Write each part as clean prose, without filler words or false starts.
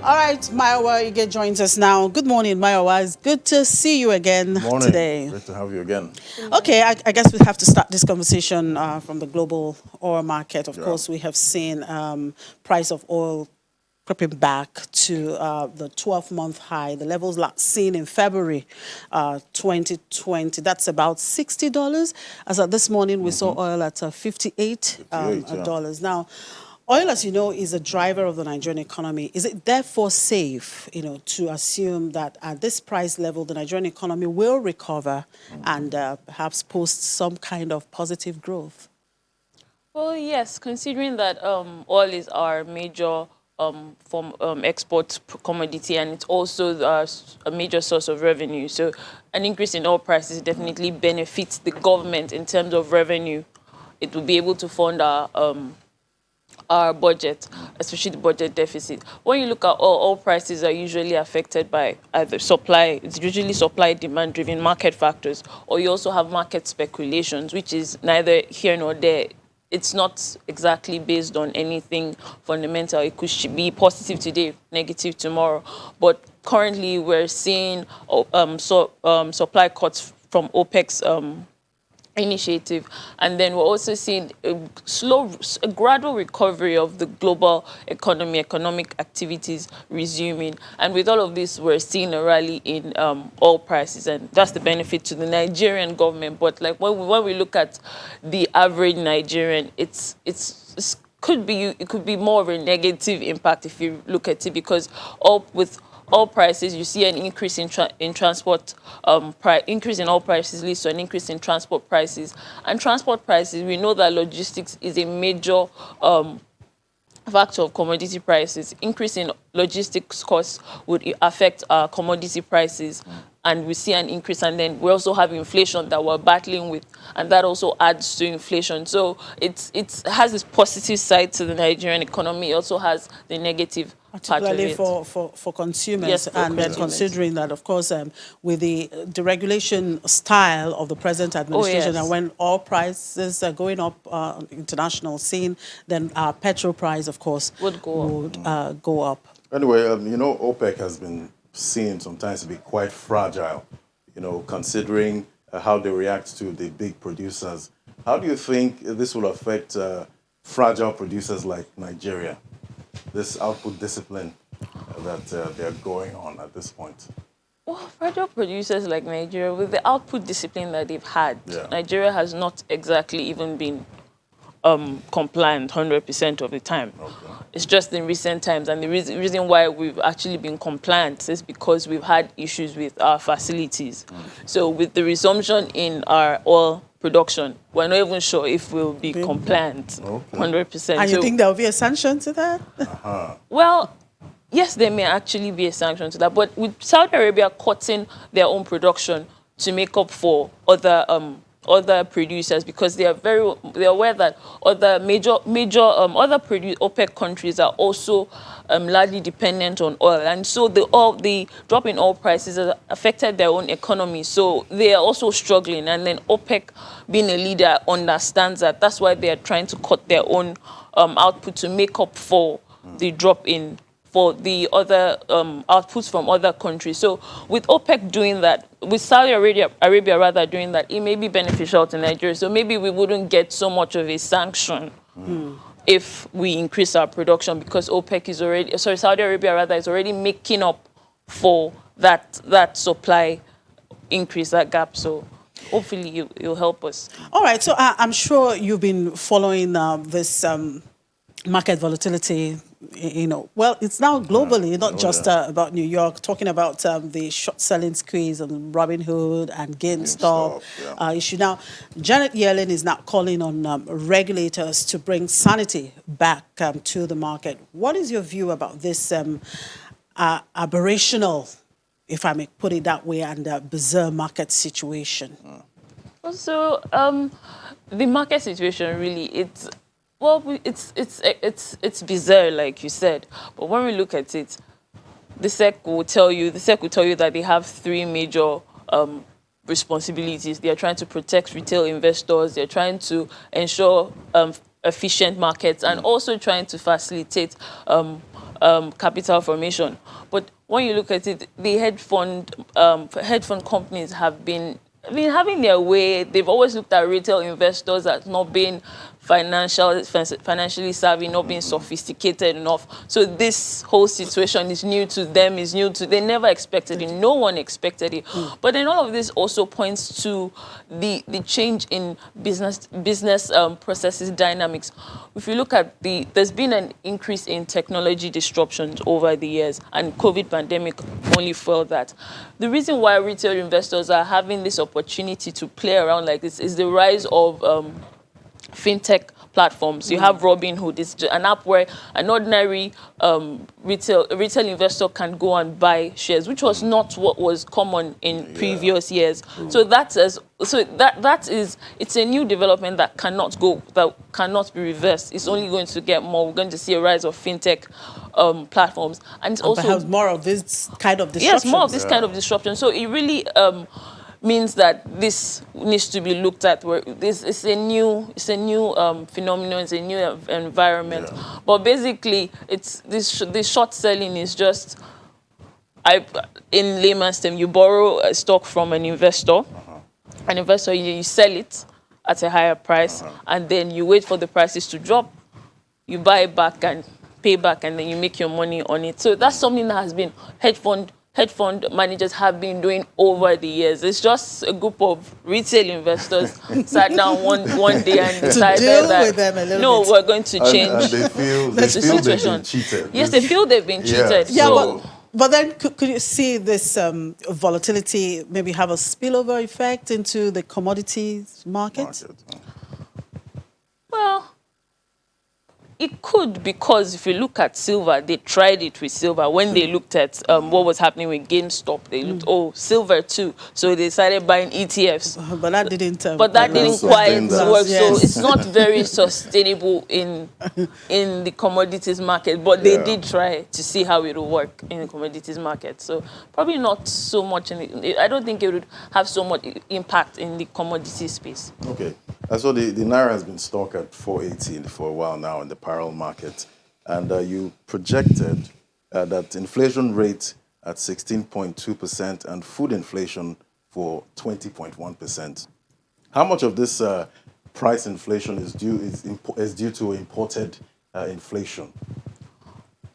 All right, Mayowa Ige joins us now. Good morning, Mayowa. It's good to see you again Morning. today. Great to have you again. Okay, I guess we have to start this conversation from the global oil market. Of course, we have seen price of oil creeping back to the 12-month high, the levels last seen in February 2020. That's about $60. As of this morning, we saw oil at $58 dollars. Now, oil, as you know, is a driver of the Nigerian economy. Is it therefore safe, to assume that at this price level, the Nigerian economy will recover and perhaps post some kind of positive growth? Well, yes, considering that oil is our major form export commodity, and it's also a major source of revenue. So an increase in oil prices definitely benefits the government in terms of revenue. It will be able to fund our budget, especially the budget deficit. When you look at oil prices are usually affected by either supply, it's usually supply demand driven market factors, or you also have market speculations, which is neither here nor there. It's not exactly based on anything fundamental. It could be positive today, negative tomorrow. But currently, we're seeing supply cuts from OPEC's initiative, and then we're also seeing a gradual recovery of the global economic activities resuming. And with all of this, we're seeing a rally in oil prices, and that's the benefit to the Nigerian government. But like when we look at the average Nigerian, it could be more of a negative impact if you look at it, because with oil prices, you see an increase in transport increase in oil prices leads to an increase in transport prices. And transport prices, we know that logistics is a major factor of commodity prices. Increase in logistics costs would affect commodity prices, and we see an increase. And then we also have inflation that we're battling with, and that also adds to inflation. So it has this positive side to the Nigerian economy. It also has the negative particularly for consumers. Yes, and then considering that, of course, with the deregulation style of the present administration, and when oil prices are going up on the international scene, then our petrol price, of course, would go up. Anyway, OPEC has been seen sometimes to be quite fragile, considering how they react to the big producers. How do you think this will affect fragile producers like Nigeria? This output discipline that they're going on at this point? Well, fragile producers like Nigeria, with the output discipline that they've had, Nigeria has not exactly even been compliant 100% of the time. Okay. It's just in recent times, and the reason why we've actually been compliant is because we've had issues with our facilities. So with the resumption in our oil production, we're not even sure if we'll be compliant 100%. And you think there will be a sanction to that? Well, yes, there may actually be a sanction to that, but with Saudi Arabia cutting their own production to make up for other producers, because they're aware that other major other OPEC countries are also largely dependent on oil, and so the drop in oil prices has affected their own economy. So they are also struggling, and then OPEC, being a leader, understands that. That's why they are trying to cut their own output to make up for the drop in for the other outputs from other countries. So with OPEC doing that, with Saudi Arabia rather doing that, it may be beneficial to Nigeria. So maybe we wouldn't get so much of a sanction if we increase our production, because Saudi Arabia rather is already making up for that supply increase, that gap. So hopefully you'll help us. All right. So I'm sure you've been following this market volatility. Well, it's now globally, not just about New York, talking about the short selling squeeze on Robinhood and GameStop issue. Now, Janet Yellen is now calling on regulators to bring sanity back to the market. What is your view about this aberrational, if I may put it that way, and bizarre market situation? So the market situation really, it's bizarre, like you said. But when we look at it, the SEC will tell you that they have three major responsibilities. They are trying to protect retail investors. They're trying to ensure efficient markets, and also trying to facilitate capital formation. But when you look at it, the hedge fund companies have been having their way. They've always looked at retail investors as not being financially savvy, not being sophisticated enough. So this whole situation is new to them, they never expected it. No one expected it. But then all of this also points to the change in business processes dynamics. If you look at there's been an increase in technology disruptions over the years, and COVID pandemic only fueled that. The reason why retail investors are having this opportunity to play around like this is the rise of fintech platforms. You have Robinhood. It's an app where an ordinary retail investor can go and buy shares, which was not what was common in previous years. So it's a new development that cannot be reversed. It's only going to get more. We're going to see a rise of fintech platforms, and it's also perhaps more of this kind of disruption. Yes, more of this kind of disruption. So it really means that this needs to be looked at. Where it's a new phenomenon, it's a new environment. Yeah. But basically, it's this short selling is just, in layman's term, you borrow a stock from an investor. An investor, you sell it at a higher price, and then you wait for the prices to drop. You buy it back and pay back, and then you make your money on it. So that's something that has been hedge fund managers have been doing over the years. It's just a group of retail investors sat down one day and decided that we're going to change and they feel the situation. They've been cheated. Yes, they feel they've been cheated. Yeah, so, but then could you see this volatility maybe have a spillover effect into the commodities market? Well, it could, because if you look at silver, they tried it with silver. When they looked at what was happening with GameStop, they looked, silver too. So they started buying ETFs. But that didn't quite work. Yes. So it's not very sustainable in the commodities market. But they did try to see how it will work in the commodities market. So probably not so much. I don't think it would have so much impact in the commodity space. Okay. So the Naira has been stuck at 480 for a while now in the parallel market. And you projected that inflation rate at 16.2% and food inflation for 20.1%. How much of this price inflation is due to imported inflation?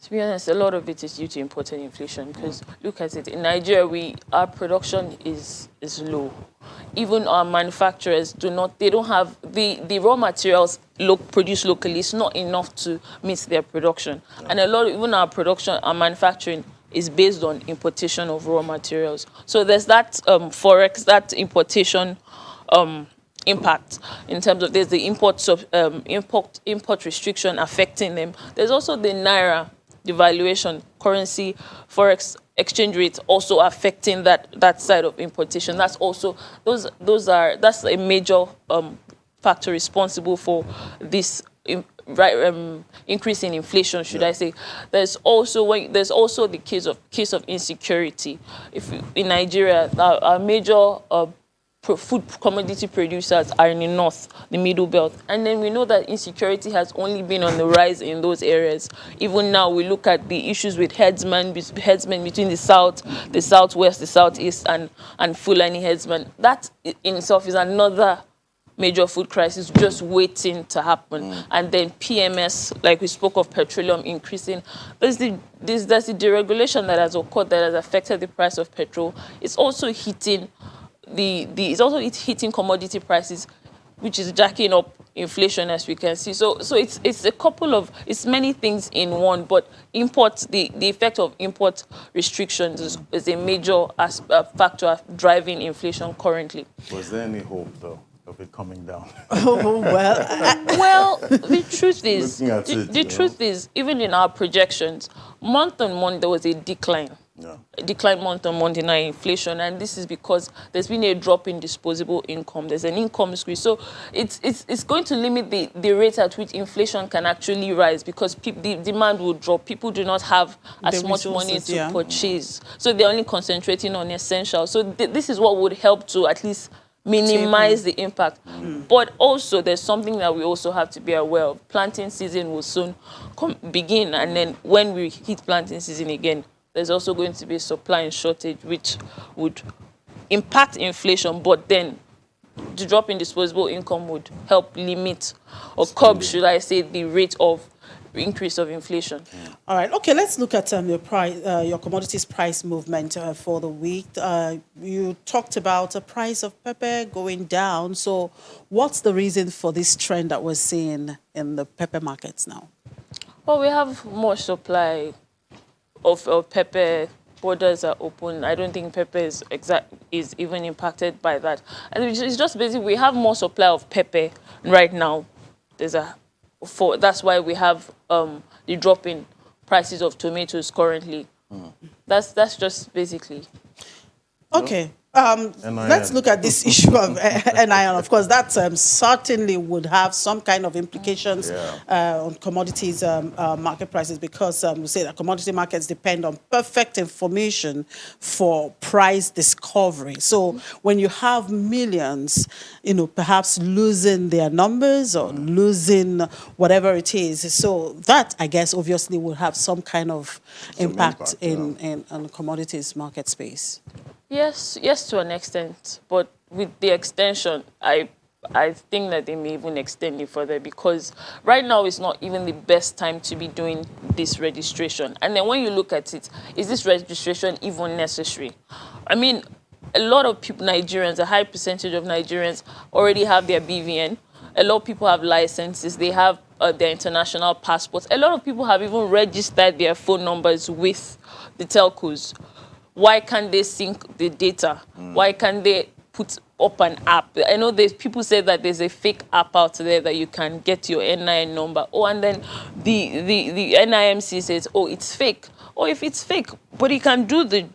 To be honest, a lot of it is due to imported inflation, because look at it. In Nigeria, our production is low. Even our manufacturers don't have the raw materials produced locally. It's not enough to meet their production. Yeah. And even our manufacturing is based on importation of raw materials. So there's that forex, that importation impact in terms of there's the import restriction affecting them. There's also the Naira devaluation, currency, forex exchange rate also affecting that side of importation. That's also that's a major factor responsible for this increase in inflation, should I say. There's also the case of insecurity. In Nigeria, our major food commodity producers are in the north, the middle belt. And then we know that insecurity has only been on the rise in those areas. Even now, we look at the issues with headsmen between the south, the southwest, the southeast, and Fulani headsmen. That in itself is another major food crisis just waiting to happen. And then PMS, like we spoke of petroleum increasing. There's the deregulation that has occurred that has affected the price of petrol. It's also hitting hitting commodity prices, which is jacking up inflation, as we can see. So it's many things in one, but the effect of import restrictions is a major factor driving inflation currently. Was there any hope, though, of it coming down? Well, the truth is, even in our projections, month on month there was a decline. A decline month on month in our inflation, and this is because there's been a drop in disposable income. There's an income squeeze, so it's going to limit the rate at which inflation can actually rise, because the demand will drop. People do not have as much money to purchase, so they're only concentrating on essentials. So this is what would help to at least minimize the impact. But also, there's something that we also have to be aware of. Planting season will soon begin, and then when we hit planting season again, there's also going to be a supply shortage, which would impact inflation, but then the drop in disposable income would help limit or curb, should I say, the rate of increase of inflation. All right. Okay. Let's look at your commodities price movement for the week. You talked about the price of pepper going down. So, what's the reason for this trend that we're seeing in the pepper markets now? Well, we have more supply of pepper. Borders are open. I don't think pepper is even impacted by that. And it's just basically we have more supply of pepper right now. That's why we have the drop in prices of tomatoes currently. That's just basically. Okay. Let's look at this issue of NIN. Of course, that certainly would have some kind of implications on commodities market prices, because we say that commodity markets depend on perfect information for price discovery. So when you have millions, perhaps losing their numbers or losing whatever it is, so that, I guess, obviously will have some kind of impact in the commodities market space. Yes, to an extent, but with the extension, I think that they may even extend it further, because right now is not even the best time to be doing this registration. And then when you look at it, is this registration even necessary? I mean, a lot of people, Nigerians, a high percentage of Nigerians already have their BVN. A lot of people have licenses. They have their international passports. A lot of people have even registered their phone numbers with the telcos. Why can't they sync the data? Why can't they put up an app? I know people say that there's a fake app out there that you can get your NIN number. Oh, and then the NIMC says, oh, it's fake. Oh, if it's fake, but it can do the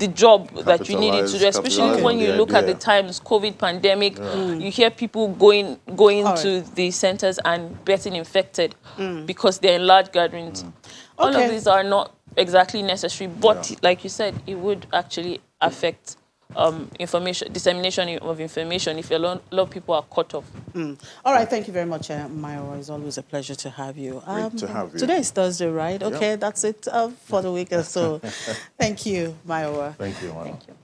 job that you need it to do, especially when you look at the times, COVID pandemic, you hear people going to the centers and getting infected because they're in large gatherings. All of these are not exactly necessary, but like you said, it would actually affect dissemination of information if a lot of people are cut off. All right, thank you very much, Maiwa. It's always a pleasure to have you. Great to have you. Today is Thursday, right? Okay, that's it for the week or so. Thank you, Maiwa. Thank you, Maiwa. Thank you.